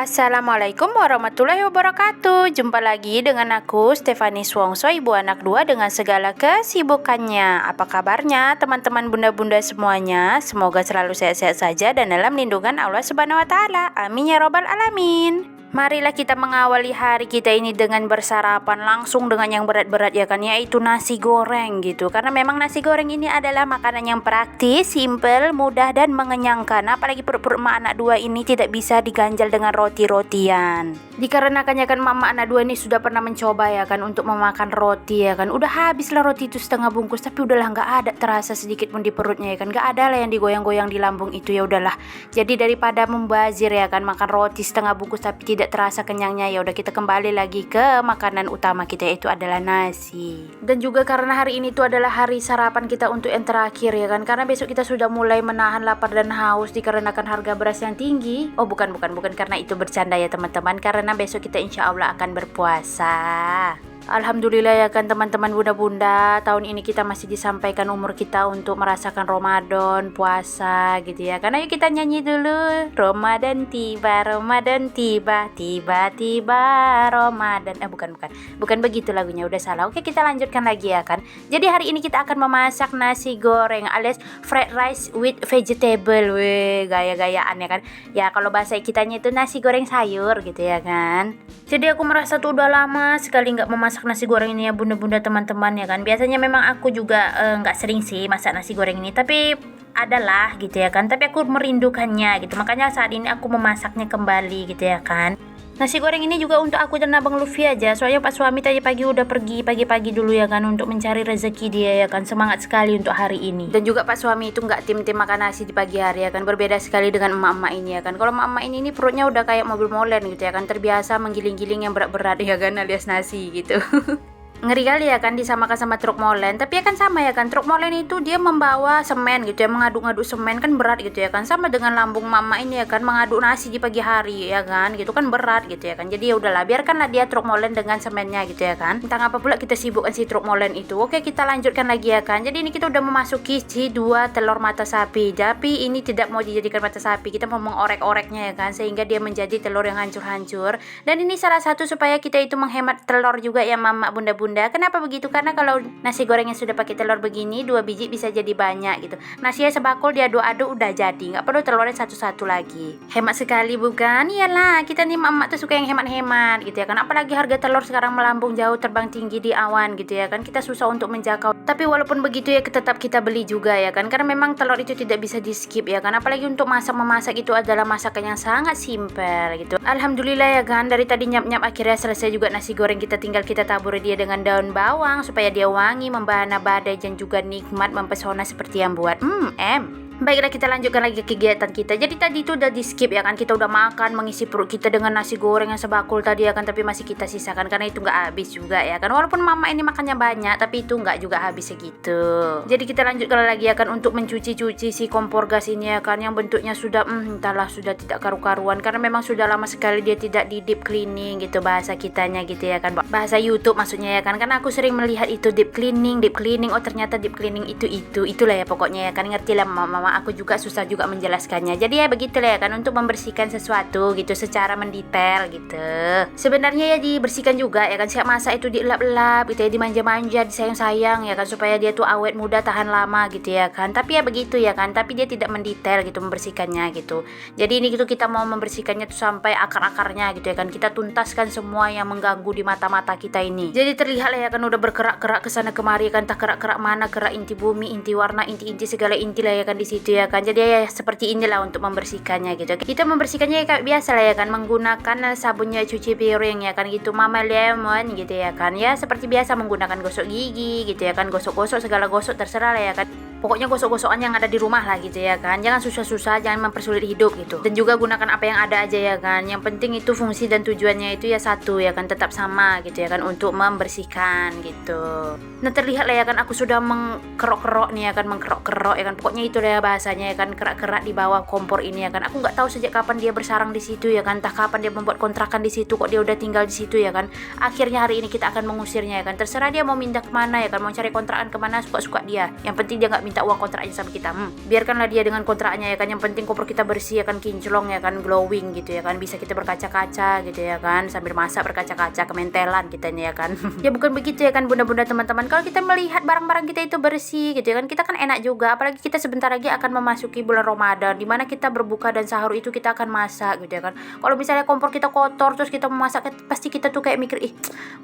Assalamualaikum warahmatullahi wabarakatuh. Jumpa lagi dengan aku Stefani Swongso, ibu anak 2 dengan segala kesibukannya. Apa kabarnya teman-teman bunda-bunda semuanya? Semoga selalu sehat-sehat saja dan dalam lindungan Allah Subhanahu wa taala. Amin ya robbal alamin. Marilah kita mengawali hari kita ini dengan bersarapan langsung dengan yang berat-berat ya kan, yaitu nasi goreng gitu. Karena memang nasi goreng ini adalah makanan yang praktis, simple, mudah dan mengenyangkan. Apalagi perut-perut emak anak 2 ini tidak bisa diganjal dengan roti-rotian. Dikarenakan ya kan mama anak 2 ini sudah pernah mencoba ya kan untuk memakan roti ya kan. Udah habislah roti itu setengah bungkus, tapi udahlah nggak ada terasa sedikit pun di perutnya ya kan. Nggak ada lah yang digoyang-goyang di lambung itu, ya udahlah. Jadi daripada membazir ya kan makan roti setengah bungkus tapi tidak terasa kenyangnya, ya udah kita kembali lagi ke makanan utama kita, yaitu adalah nasi. Dan juga karena hari ini tuh adalah hari sarapan kita untuk yang terakhir ya kan, karena besok kita sudah mulai menahan lapar dan haus dikarenakan harga beras yang tinggi. Oh bukan karena itu bercanda ya teman-teman, karena besok kita insya Allah akan berpuasa. Alhamdulillah ya kan teman-teman bunda-bunda, tahun ini kita masih disampaikan umur kita untuk merasakan Ramadan, puasa gitu ya kan. Ayo kita nyanyi dulu. Ramadan tiba, tiba-tiba Ramadan. Bukan begitu lagunya, udah salah. Oke, kita lanjutkan lagi ya kan. Jadi hari ini kita akan memasak nasi goreng alias fried rice with vegetable. Weh, gaya-gayaan ya kan. Ya kalau bahasa kitanya itu nasi goreng sayur gitu ya kan. Jadi aku merasa tuh udah lama sekali nggak memasak nasi goreng ini ya bunda-bunda teman-teman ya kan. Biasanya memang aku juga nggak sering sih masak nasi goreng ini, tapi adalah gitu ya kan. Tapi aku merindukannya gitu, makanya saat ini aku memasaknya kembali gitu ya kan. Nasi goreng ini juga untuk aku dan Abang Luffy aja. Soalnya Pak suami tadi pagi udah pergi pagi-pagi dulu ya kan untuk mencari rezeki dia ya kan. Semangat sekali untuk hari ini. Dan juga Pak suami itu nggak tim-tim makan nasi di pagi hari ya kan. Berbeda sekali dengan emak-emak ini ya kan. Kalau emak-emak ini perutnya udah kayak mobil molen gitu ya kan. Terbiasa menggiling-giling yang berat-berat ya kan, alias nasi gitu. Ngeri kali ya kan disamakan sama truk molen. Tapi ya kan sama ya kan, truk molen itu dia membawa semen gitu ya, mengaduk-ngaduk semen kan berat gitu ya kan. Sama dengan lambung mama ini ya kan, mengaduk nasi di pagi hari ya kan, gitu kan berat gitu ya kan. Jadi ya udahlah, biarkanlah dia truk molen dengan semennya gitu ya kan. Entah apa pula kita sibukkan si truk molen itu. Oke, kita lanjutkan lagi ya kan. Jadi ini kita udah memasuki si 2 telur mata sapi. Tapi ini tidak mau dijadikan mata sapi, kita mau mengorek-oreknya ya kan, sehingga dia menjadi telur yang hancur-hancur. Dan ini salah satu supaya kita itu menghemat telur juga ya mama bunda-bunda. Kenapa begitu? Karena kalau nasi gorengnya sudah pakai telur begini, 2 biji bisa jadi banyak gitu. Nasinya sebakul diaduk-aduk udah jadi, nggak perlu telurnya satu-satu lagi. Hemat sekali bukan? Iyalah, kita nih emak tuh suka yang hemat-hemat gitu ya kan. Apalagi harga telur sekarang melambung jauh, terbang tinggi di awan gitu ya kan. Kita susah untuk menjangkau. Tapi walaupun begitu ya tetap kita beli juga ya kan. Karena memang telur itu tidak bisa di skip ya kan. Apalagi untuk memasak itu adalah masakan yang sangat simpel gitu. Alhamdulillah ya kan, dari tadi nyap-nyap akhirnya selesai juga nasi goreng kita. Tinggal kita tabur dia dengan daun bawang supaya dia wangi, membahana badai dan juga nikmat mempesona seperti yang buat Baiklah, kita lanjutkan lagi kegiatan kita. Jadi tadi itu udah di skip ya kan, kita udah makan mengisi perut kita dengan nasi goreng yang sebakul tadi ya kan, tapi masih kita sisakan karena itu nggak habis juga ya kan. Walaupun mama ini makannya banyak, tapi itu nggak juga habis segitu. Jadi kita lanjutkan lagi ya kan untuk mencuci-cuci si kompor gas ini ya kan, yang bentuknya sudah entahlah sudah tidak karu-karuan karena memang sudah lama sekali dia tidak di deep cleaning gitu bahasa kitanya gitu ya kan, bahasa YouTube maksudnya ya kan. Karena aku sering melihat itu deep cleaning. Oh ternyata deep cleaning itulah ya pokoknya ya kan, ngerti lah mama. Aku juga susah juga menjelaskannya. Jadi ya begitulah ya kan, untuk membersihkan sesuatu gitu secara mendetail gitu. Sebenarnya ya dibersihkan juga ya kan, siap masak itu dielap-elap gitu ya, dimanja-manja, disayang-sayang ya kan, supaya dia tuh awet muda tahan lama gitu ya kan. Tapi ya begitu ya kan, tapi dia tidak mendetail gitu membersihkannya gitu. Jadi ini gitu kita mau membersihkannya tuh sampai akar-akarnya gitu ya kan. Kita tuntaskan semua yang mengganggu di mata-mata kita ini. Jadi terlihat lah ya kan, udah berkerak-kerak kesana kemari kan, tak kerak-kerak mana, kerak inti bumi, inti warna, inti-inti segala inti lah ya kan di situ ya kan. Jadi ya seperti inilah untuk membersihkannya gitu. Kita membersihkannya kayak biasa lah ya kan, menggunakan sabunnya cuci piring ya kan gitu, Mama Lemon gitu ya kan. Ya seperti biasa menggunakan gosok gigi gitu ya kan, gosok-gosok segala gosok terserah lah ya kan. Pokoknya gosok-gosokan yang ada di rumah lah gitu ya kan. Jangan susah-susah, jangan mempersulit hidup gitu. Dan juga gunakan apa yang ada aja ya kan. Yang penting itu fungsi dan tujuannya itu ya satu ya kan, tetap sama gitu ya kan, untuk membersihkan gitu. Nah terlihat lah ya kan, aku sudah mengkerok-kerok nih ya kan, mengkerok-kerok ya kan. Pokoknya itu lah ya bahasanya ya kan, kerak-kerak di bawah kompor ini ya kan. Aku nggak tahu sejak kapan dia bersarang di situ ya kan. Entah kapan dia membuat kontrakan di situ, kok dia udah tinggal di situ ya kan. Akhirnya hari ini kita akan mengusirnya ya kan. Terserah dia mau pindah kemana ya kan, mau cari kontrakan kemana suka-suka dia. Yang penting dia nggak minta uang kontraknya sama kita. Biarkanlah dia dengan kontraknya ya kan, yang penting kompor kita bersih ya kan, kinclong ya kan, glowing gitu ya kan, bisa kita berkaca-kaca gitu ya kan, sambil masak berkaca-kaca, kementelan kitanya ya kan. Ya bukan begitu ya kan bunda-bunda teman-teman, kalau kita melihat barang-barang kita itu bersih gitu ya kan, kita kan enak juga, apalagi kita sebentar lagi akan memasuki bulan Ramadan, dimana kita berbuka dan sahur itu kita akan masak gitu ya kan. Kalau misalnya kompor kita kotor terus kita memasak, pasti kita tuh kayak mikir,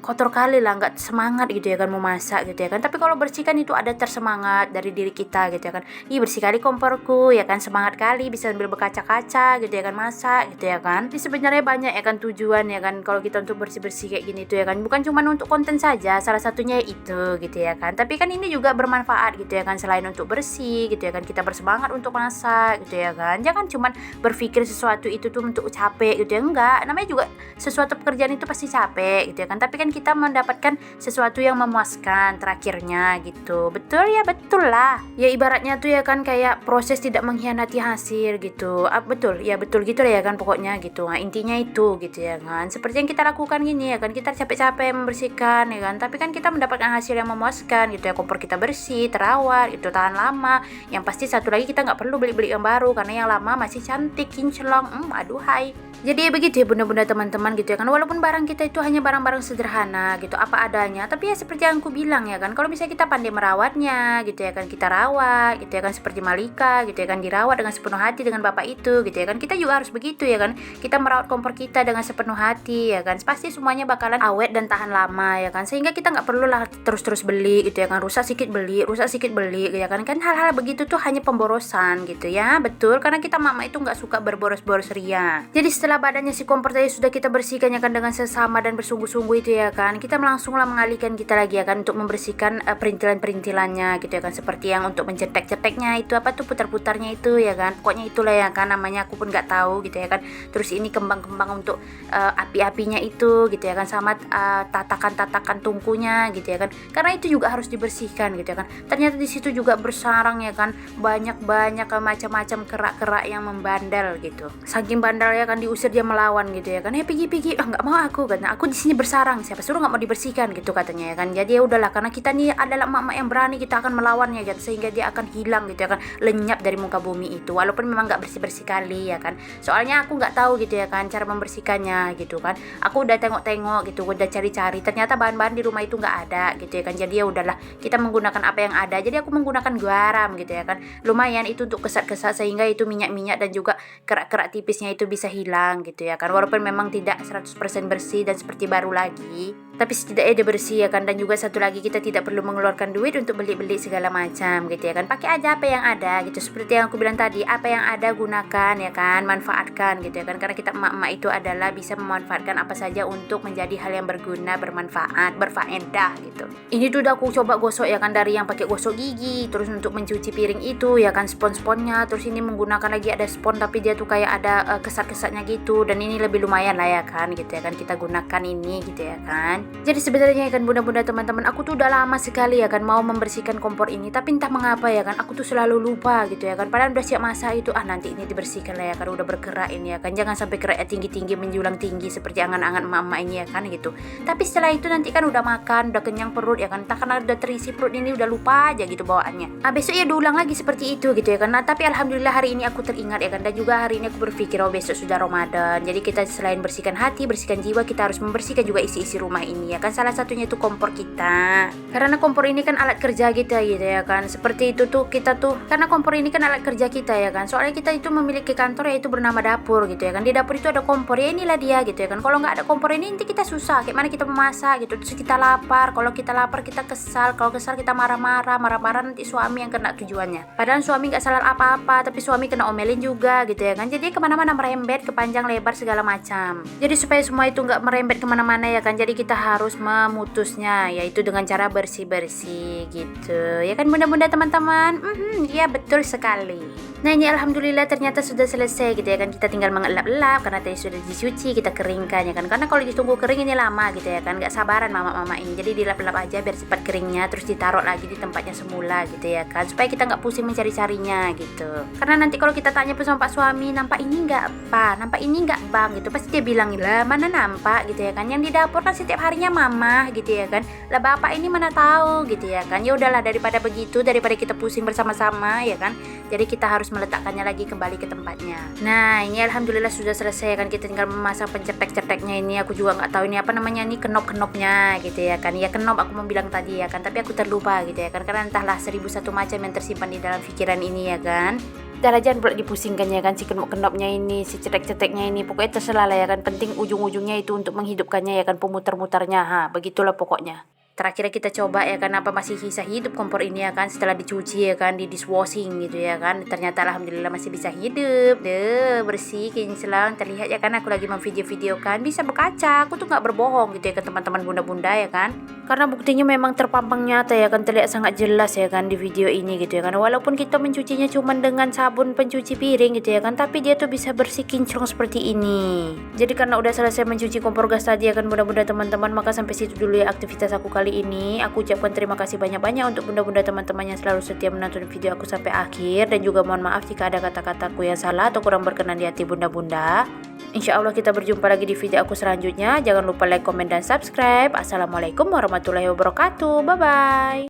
kotor kali lah, nggak semangat gitu ya kan memasak gitu ya kan. Tapi kalau bersih kan itu ada tersemangat dari diri kita gitu ya kan. Bersih kali komporku ya kan, semangat kali bisa sambil berkaca-kaca gitu ya kan, masak gitu ya kan. Jadi sebenarnya banyak ya kan tujuan ya kan kalau kita untuk bersih-bersih kayak gini tuh ya kan, bukan cuma untuk konten saja, salah satunya itu gitu ya kan. Tapi kan ini juga bermanfaat gitu ya kan, selain untuk bersih gitu ya kan, kita bersemangat untuk masak gitu ya kan. Jangan cuma berpikir sesuatu itu tuh untuk capek gitu ya, enggak, namanya juga sesuatu pekerjaan itu pasti capek gitu ya kan, tapi kan kita mendapatkan sesuatu yang memuaskan terakhirnya gitu. Betul ya, betul lah ya, ibaratnya tuh ya kan kayak proses tidak mengkhianati hasil gitu. Betul ya, betul gitu lah ya kan pokoknya gitu. Nah, intinya itu gitu ya kan, seperti yang kita lakukan gini ya kan, kita capek-capek membersihkan ya kan, tapi kan kita mendapatkan hasil yang memuaskan gitu ya. Kompor kita bersih, terawat, itu tahan lama. Yang pasti satu lagi, kita nggak perlu beli-beli yang baru karena yang lama masih cantik, kinclong, aduhai. Jadi begitu ya bunda-bunda teman-teman gitu ya kan, walaupun barang kita itu hanya barang-barang sederhana gitu, apa adanya, tapi ya seperti yang aku bilang ya kan, kalau misalnya kita pandai merawatnya gitu ya kan, kita rawat gitu ya kan, seperti Malika gitu ya kan, dirawat dengan sepenuh hati dengan bapak itu gitu ya kan, kita juga harus begitu ya kan, kita merawat kompor kita dengan sepenuh hati ya kan, pasti semuanya bakalan awet dan tahan lama ya kan, sehingga kita nggak perlu lah terus-terus beli gitu ya kan, rusak sedikit beli gitu ya kan, hal-hal begitu tuh hanya pemborosan gitu ya. Betul, karena kita mama itu nggak suka berboros-boros ria. Jadi setelah badannya si kompor tadi sudah kita bersihkan ya kan dengan sesama dan bersungguh-sungguh itu ya kan, kita langsunglah mengalihkan kita lagi ya kan untuk membersihkan perintilan-perintilannya gitu ya kan, seperti yang untuk mencetek-ceteknya itu apa tuh, putar-putarnya itu ya kan, pokoknya itulah ya kan, namanya aku pun nggak tahu gitu ya kan. Terus ini kembang-kembang untuk api-apinya itu gitu ya kan, sama tatakan-tatakan tungkunya gitu ya kan, karena itu juga harus dibersihkan gitu ya kan. Ternyata di situ juga bersarang ya kan, banyak macam-macam kerak-kerak yang membandel gitu. Saking bandel ya kan, diusir dia melawan gitu ya kan, pergi nggak mau aku, karena aku di sini bersarang, siapa suruh nggak mau dibersihkan gitu katanya ya kan. Jadi ya udahlah, karena kita nih adalah emak-emak yang berani, kita akan melawannya gitu, sehingga dia akan hilang gitu ya kan, lenyap dari muka bumi itu, walaupun memang nggak bersih kali ya kan. Soalnya aku nggak tahu gitu ya kan cara membersihkannya gitu kan, aku udah tengok-tengok gitu, udah cari-cari, ternyata bahan-bahan di rumah itu nggak ada gitu ya kan. Jadi ya udahlah, kita menggunakan apa yang ada. Jadi aku menggunakan garam gitu ya kan, lumayan itu untuk kesat-kesat, sehingga itu minyak-minyak dan juga kerak-kerak tipisnya itu bisa hilang gitu ya kan, walaupun memang tidak 100% bersih dan seperti baru lagi, tapi setidaknya dia bersih ya kan. Dan juga satu lagi, kita tidak perlu mengeluarkan duit untuk beli-beli segala macam gitu ya kan, pakai aja apa yang ada gitu, seperti yang aku bilang tadi, apa yang ada gunakan ya kan, manfaatkan gitu ya kan, karena kita emak-emak itu adalah bisa memanfaatkan apa saja untuk menjadi hal yang berguna, bermanfaat, berfaedah gitu. Ini tuh udah aku coba gosok ya kan, dari yang pakai gosok gigi, terus untuk mencuci piring itu ya kan, spon-sponnya, terus ini menggunakan lagi ada spon tapi dia tuh kayak ada kesat-kesatnya gitu, dan ini lebih lumayan lah ya kan gitu ya kan, kita gunakan ini gitu ya kan. Jadi sebenarnya ya kan bunda-bunda teman-teman, aku tuh udah lama sekali ya kan mau membersihkan kompor ini, tapi entah mengapa ya kan, aku tuh selalu lupa gitu ya kan, padahal udah siap masak itu, nanti ini dibersihkan lah ya kan, udah berkerak ini ya kan, jangan sampai keraknya tinggi-tinggi menjulang tinggi seperti angan-angan emak-emak ini ya kan gitu. Tapi setelah itu nanti kan udah makan, udah kenyang perut ya kan, entah karena udah terisi perut ini udah lupa aja gitu bawaannya. Besok ya diulang lagi seperti itu gitu ya kan. Tapi alhamdulillah hari ini aku teringat ya kan, dan juga hari ini aku berpikir besok sudah Ramadan, jadi kita selain bersihkan hati, bersihkan jiwa, kita harus membersihkan juga isi-isi rumah ini ya kan. Salah satunya itu kompor kita, karena kompor ini kan alat kerja kita gitu ya kan, seperti itu tuh kita tuh, karena kompor ini kan alat kerja kita ya kan, soalnya kita itu memiliki kantor yaitu bernama dapur gitu ya kan. Di dapur itu ada kompor, ya inilah dia gitu ya kan. Kalau nggak ada kompor ini nanti kita susah, kayak mana kita memasak gitu, terus kita lapar, kalau kita lapar kita kesal, kalau kesal kita marah-marah nanti suami yang kena tujuannya, padahal suami nggak salah apa-apa, tapi suami kena omelin juga gitu ya kan. Jadi kemana-mana merembet ke panjang lebar segala macam. Jadi supaya semua itu nggak merembet kemana-mana ya kan, jadi kita harus memutusnya, yaitu dengan cara bersih-bersih gitu ya kan bunda-bunda teman-teman. Ya betul sekali. Nah ini alhamdulillah ternyata sudah selesai gitu ya kan, kita tinggal mengelap-elap karena tadi sudah dicuci, kita keringkan ya kan, karena kalau ditunggu kering ini lama gitu ya kan, nggak sabaran mama-mama ini, jadi dilap-lap aja biar cepat keringnya, terus ditaruh lagi di tempatnya semula gitu ya kan, supaya kita nggak pusing mencari-carinya gitu. Karena nanti kalau kita tanya pun sama Pak suami, nampak ini nggak apa, nampak ini nggak bang gitu, pasti dia bilang lah mana nampak gitu ya kan, yang di dapur kan setiap harinya mama gitu ya kan, lah bapak ini mana tahu gitu ya kan. Ya udahlah, daripada begitu, daripada kita pusing bersama-sama ya kan, jadi kita harus meletakkannya lagi kembali ke tempatnya. Nah ini alhamdulillah sudah selesai kan, kita tinggal memasang pencetek-ceteknya ini. Aku juga nggak tahu ini apa namanya, ini kenop-kenopnya gitu ya kan, ya kenop aku mau bilang tadi ya kan, tapi aku terlupa gitu ya kan, karena entahlah 1001 macam yang tersimpan di dalam pikiran ini ya kan. Udah jangan pula dipusingkan ya kan, si kenop-kenopnya ini, si cetek-ceteknya ini, pokoknya terserah lah ya kan, penting ujung-ujungnya itu untuk menghidupkannya ya kan, pemutar-mutarnya, begitulah pokoknya. Terakhir kita coba ya kan, apa masih bisa hidup kompor ini ya kan, setelah dicuci ya kan, di dishwashing gitu ya kan, ternyata alhamdulillah masih bisa hidup deh, bersih kinclong, terlihat ya kan, aku lagi memvideo-videokan bisa berkaca, aku tuh nggak berbohong gitu ya ke teman-teman bunda-bunda ya kan, karena buktinya memang terpampang nyata ya kan, terlihat sangat jelas ya kan di video ini gitu ya kan, walaupun kita mencucinya cuma dengan sabun pencuci piring gitu ya kan, tapi dia tuh bisa bersih kinclong seperti ini. Jadi karena udah selesai mencuci kompor gas tadi ya kan bunda-bunda teman-teman, maka sampai situ dulu ya aktivitas aku kali ini. Aku ucapkan terima kasih banyak-banyak untuk bunda-bunda teman-teman yang selalu setia menonton video aku sampai akhir, dan juga mohon maaf jika ada kata-kataku yang salah atau kurang berkenan di hati bunda-bunda. Insya Allah kita berjumpa lagi di video aku selanjutnya. Jangan lupa like, komen, dan subscribe. Assalamualaikum warahmatullahi wabarakatuh. Bye-bye.